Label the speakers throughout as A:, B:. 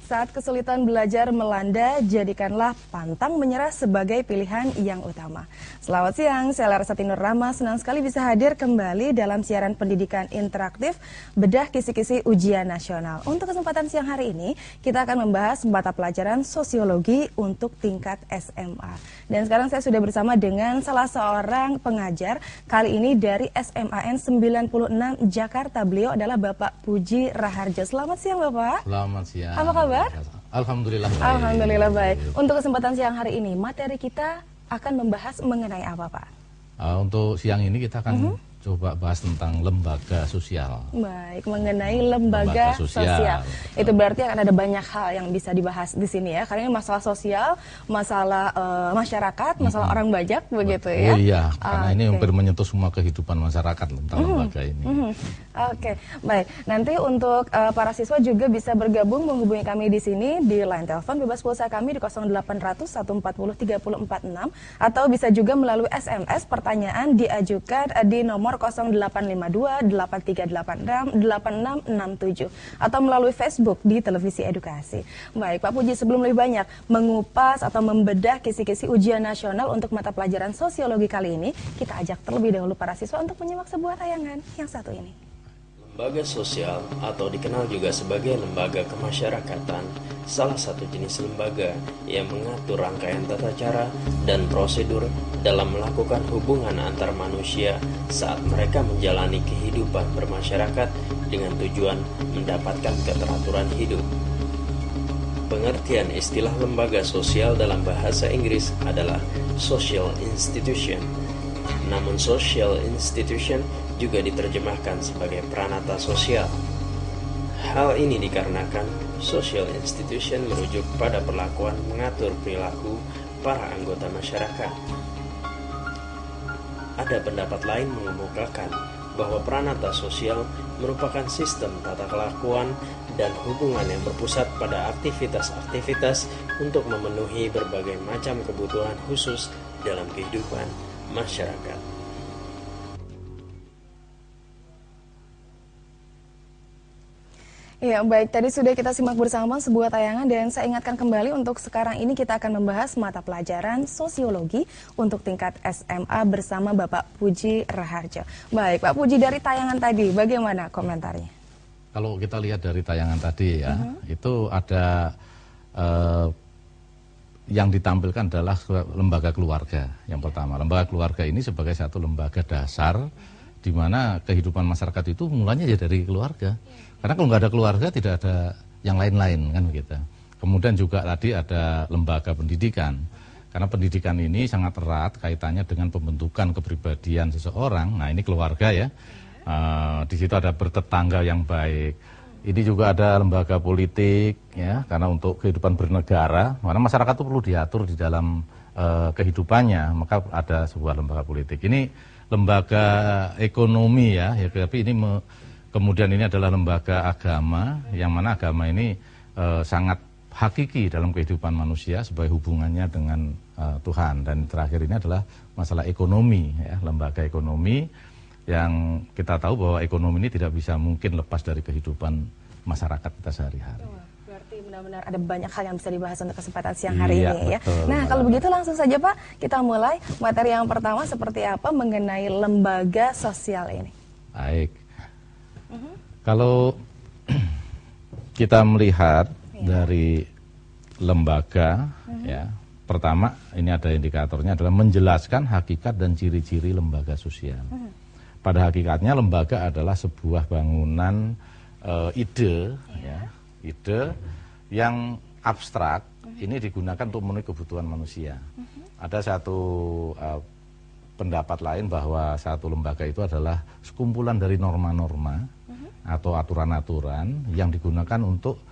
A: Saat kesulitan belajar melanda, jadikanlah pantang menyerah sebagai pilihan yang utama. Selamat siang, saya Larasati Nur Rahma, senang sekali bisa hadir kembali dalam siaran pendidikan interaktif Bedah Kisi-Kisi Ujian Nasional. Untuk kesempatan siang hari ini, kita akan membahas mata pelajaran sosiologi untuk tingkat SMA. Dan sekarang saya sudah bersama dengan salah seorang pengajar, kali ini dari SMAN 96 Jakarta. Beliau adalah Bapak Puji Raharjo. Selamat siang Bapak.
B: Selamat siang.
A: Apa kabar?
B: Alhamdulillah baik.
A: Alhamdulillah baik. Untuk kesempatan siang hari ini, materi kita akan membahas mengenai apa, Pak?
B: Untuk siang ini kita akan coba bahas tentang lembaga sosial.
A: Baik, mengenai lembaga sosial. Itu berarti akan ada banyak hal yang bisa dibahas di sini ya. Karena ini masalah sosial, masalah masyarakat, masalah orang banyak begitu ya.
B: Oh iya, karena ini hampir menyentuh semua kehidupan masyarakat tentang lembaga ini.
A: Oke, baik. Nanti untuk para siswa juga bisa bergabung menghubungi kami di sini di line telepon bebas pulsa kami di 0800 140 3046 atau bisa juga melalui SMS pertanyaan diajukan di nomor 0852 8386 8667 atau melalui Facebook di Televisi Edukasi. Baik, Pak Puji, sebelum lebih banyak mengupas atau membedah kisi-kisi ujian nasional untuk mata pelajaran sosiologi kali ini, kita ajak terlebih dahulu para siswa untuk menyimak sebuah tayangan yang satu ini.
C: Lembaga sosial atau dikenal juga sebagai lembaga kemasyarakatan, salah satu jenis lembaga yang mengatur rangkaian tata cara dan prosedur dalam melakukan hubungan antar manusia saat mereka menjalani kehidupan bermasyarakat dengan tujuan mendapatkan keteraturan hidup. Pengertian istilah lembaga sosial dalam bahasa Inggris adalah social institution. Namun social institution juga diterjemahkan sebagai pranata sosial. Hal ini dikarenakan social institution merujuk pada perlakuan mengatur perilaku para anggota masyarakat. Ada pendapat lain mengemukakan bahwa pranata sosial merupakan sistem tata kelakuan dan hubungan yang berpusat pada aktivitas-aktivitas untuk memenuhi berbagai macam kebutuhan khusus dalam kehidupan masyarakat.
A: Ya, baik. Tadi sudah kita simak bersama sebuah tayangan dan saya ingatkan kembali untuk sekarang ini kita akan membahas mata pelajaran sosiologi untuk tingkat SMA bersama Bapak Puji Raharjo. Baik, Pak Puji, dari tayangan tadi bagaimana komentarnya?
B: Kalau kita lihat dari tayangan tadi ya, itu ada yang ditampilkan adalah lembaga keluarga. Yang pertama, lembaga keluarga ini sebagai satu lembaga dasar di mana kehidupan masyarakat itu mulanya ya dari keluarga. Karena kalau nggak ada keluarga tidak ada yang lain-lain kan begitu. Kemudian juga tadi ada lembaga pendidikan. Karena pendidikan ini sangat erat kaitannya dengan pembentukan kepribadian seseorang. Nah, ini keluarga ya. Di situ ada bertetangga yang baik. Ini juga ada lembaga politik ya, karena untuk kehidupan bernegara, karena masyarakat itu perlu diatur di dalam kehidupannya, maka ada sebuah lembaga politik. Ini lembaga ekonomi ya, tapi ini kemudian ini adalah lembaga agama, yang mana agama ini sangat hakiki dalam kehidupan manusia sebagai hubungannya dengan Tuhan. Dan terakhir ini adalah masalah ekonomi, ya, lembaga ekonomi yang kita tahu bahwa ekonomi ini tidak bisa mungkin lepas dari kehidupan masyarakat kita sehari-hari.
A: Berarti benar-benar ada banyak hal yang bisa dibahas untuk kesempatan siang hari ini ya.
B: Betul,
A: nah, kalau begitu langsung saja Pak, kita mulai materi yang pertama seperti apa mengenai lembaga sosial ini.
B: Baik. Kalau kita melihat dari lembaga, ya, pertama ini ada indikatornya adalah menjelaskan hakikat dan ciri-ciri lembaga sosial. Pada hakikatnya lembaga adalah sebuah bangunan ide, ya, ide yang abstrak. Ini digunakan untuk memenuhi kebutuhan manusia. Ada satu pendapat lain bahwa satu lembaga itu adalah sekumpulan dari norma-norma atau aturan-aturan yang digunakan untuk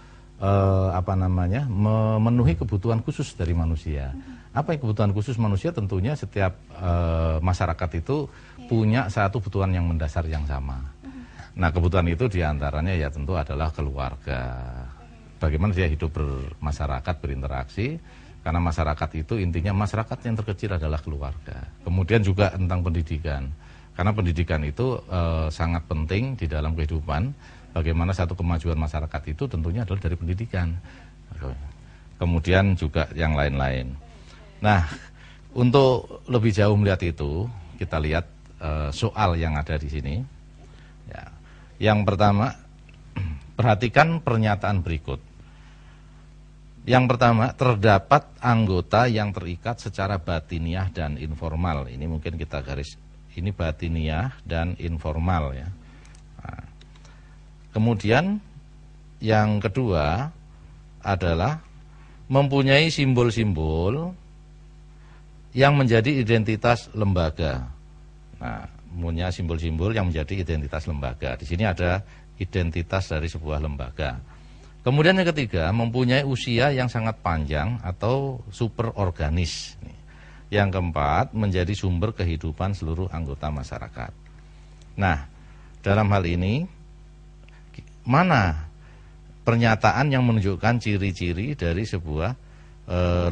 B: memenuhi kebutuhan khusus dari manusia. Apa yang kebutuhan khusus manusia? Tentunya setiap masyarakat itu punya satu kebutuhan yang mendasar yang sama. Nah, kebutuhan itu diantaranya ya tentu adalah keluarga. Bagaimana dia hidup bermasyarakat, berinteraksi. Karena masyarakat itu intinya masyarakat yang terkecil adalah keluarga. Kemudian juga tentang pendidikan. Karena pendidikan itu sangat penting di dalam kehidupan. Bagaimana satu kemajuan masyarakat itu tentunya adalah dari pendidikan. Kemudian juga yang lain-lain. Nah, untuk lebih jauh melihat itu, kita lihat soal yang ada di sini. Ya. Yang pertama, perhatikan pernyataan berikut. Yang pertama, terdapat anggota yang terikat secara batiniah dan informal. Ini mungkin kita garis, ini batiniah dan informal ya. Nah, kemudian yang kedua adalah mempunyai simbol-simbol yang menjadi identitas lembaga. Nah, punya simbol-simbol yang menjadi identitas lembaga. Di sini ada identitas dari sebuah lembaga. Kemudian yang ketiga, mempunyai usia yang sangat panjang atau superorganis. Yang keempat, menjadi sumber kehidupan seluruh anggota masyarakat. Nah, dalam hal ini, mana pernyataan yang menunjukkan ciri-ciri dari sebuah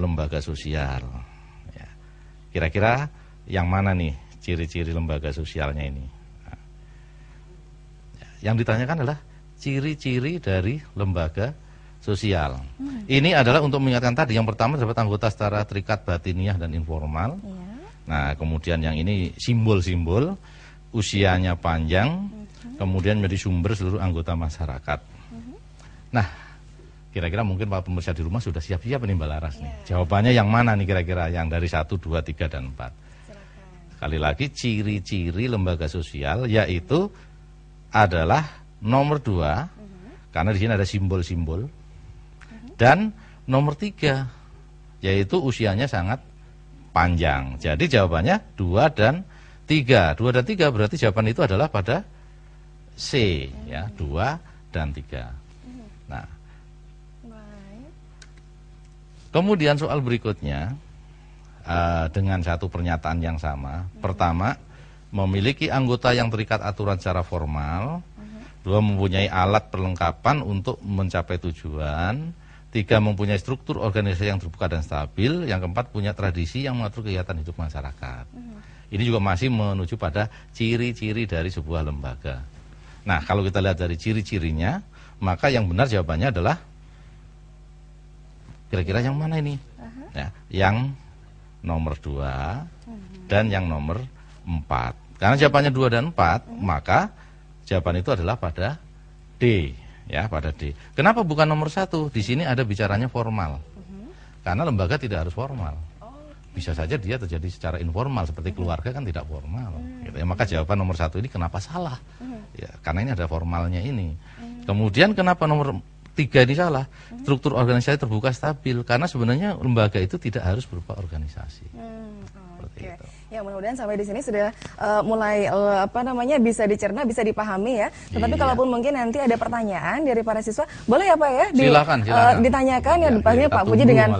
B: lembaga sosial? Ya. Kira-kira yang mana nih ciri-ciri lembaga sosialnya ini? Nah, yang ditanyakan adalah ciri-ciri dari lembaga sosial. Ini adalah untuk mengingatkan tadi, yang pertama dapat anggota secara terikat batiniah dan informal. Nah, kemudian yang ini simbol-simbol, usianya panjang, kemudian menjadi sumber seluruh anggota masyarakat. Nah, kira-kira mungkin Pak pemirsa di rumah sudah siap-siap nih Mbak Laras nih. Jawabannya yang mana nih kira-kira? Yang dari 1, 2, 3, dan 4. Sekali lagi, ciri-ciri lembaga sosial yaitu adalah nomor 2, karena di sini ada simbol-simbol. Dan nomor 3, yaitu usianya sangat panjang. Jadi jawabannya 2 dan 3. 2 dan 3 berarti jawaban itu adalah pada C, ya, 2 dan 3. Nah, kemudian soal berikutnya dengan satu pernyataan yang sama. Pertama, memiliki anggota yang terikat aturan secara formal. 2, mempunyai alat perlengkapan untuk mencapai tujuan. 3, mempunyai struktur organisasi yang terbuka dan stabil. Yang keempat, punya tradisi yang mengatur kegiatan hidup masyarakat. Ini juga masih menuju pada ciri-ciri dari sebuah lembaga. Nah, kalau kita lihat dari ciri-cirinya, maka yang benar jawabannya adalah kira-kira yang mana ini? Ya, yang nomor 2 dan yang nomor 4. Karena jawabannya 2 dan 4, maka jawaban itu adalah pada D, ya, pada D. Kenapa bukan nomor 1? Di sini ada bicaranya formal. Karena lembaga tidak harus formal. Bisa saja dia terjadi secara informal, seperti keluarga kan tidak formal. Gitu ya. Maka jawaban nomor 1 ini kenapa salah? Ya, karena ini ada formalnya ini. Kemudian kenapa nomor 3 ini salah? Struktur organisasi terbuka stabil. Karena sebenarnya lembaga itu tidak harus berupa organisasi. Seperti itu.
A: Ya, mudah-mudahan sampai di sini sudah mulai bisa dicerna, bisa dipahami ya. Tetapi kalaupun mungkin nanti ada pertanyaan dari para siswa, boleh ya Pak ya?
B: Silakan.
A: Ditanyakan ya, pastinya Pak Puji dengan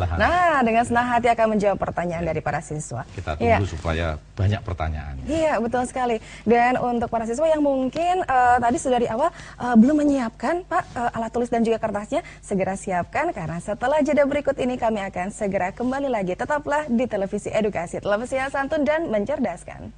A: senang hati akan menjawab pertanyaan dari para siswa.
B: Kita tunggu supaya banyak pertanyaan.
A: Iya, betul sekali. Dan untuk para siswa yang mungkin tadi sudah dari awal belum menyiapkan Pak alat tulis dan juga kertasnya, segera siapkan karena setelah jeda berikut ini kami akan segera kembali lagi. Tetaplah di Televisi Edukasi, televisi yang santun dan mencerdaskan.